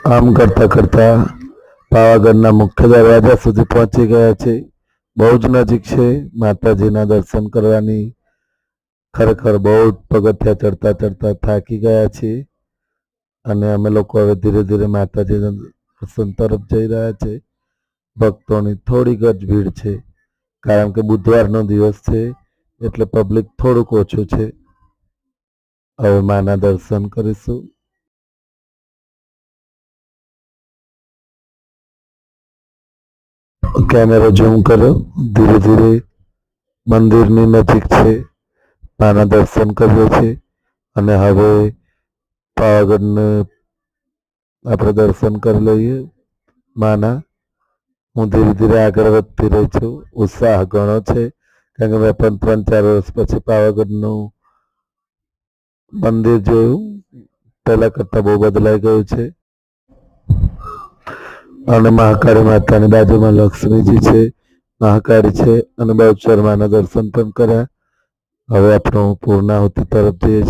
આમ કરતા કરતા પાવાગઢના મુખ્ય દરવાજા સુધી પહોંચી ગયા છે. બહુ જ નજીક છે. માતાજીના દર્શન કરવાની ખરેખર બહુ જ પગથિયા ચડતા ચડતા થાકી ગયા છીએ અને અમે લોકો હવે ધીરે ધીરે માતાજીના દર્શન તરફ જઈ રહ્યા છે. ભક્તોની થોડીક જ ભીડ છે, કારણ કે બુધવારનો દિવસ છે એટલે પબ્લિક થોડુંક ઓછું છે. હવે માના દર્શન કરીશું. કેમેરો ઝૂમ કરો. ધીરે ધીરે મંદિરની નજીક છે. માના દર્શન કરીએ છીએ અને હવે પાવાગઢને આપણે દર્શન કરી લઈએ માના. હું ધીરે ધીરે આગળ વધતી રહી છું. ઉત્સાહ ઘણો છે, કારણ કે મેં પણ 3-4 વર્ષ પછી પાવાગઢનું મંદિર જોયું. પહેલાં કરતાં બહુ બદલાઈ ગયું છે. અને મહાકાળી માતાની બાજુમાં લક્ષ્મીજી છે, મહાકાળી છે અને બહુચર માના દર્શન પણ કર્યા. હવે આપણું પૂર્ણાહુતિ તરફ જઈએ છીએ.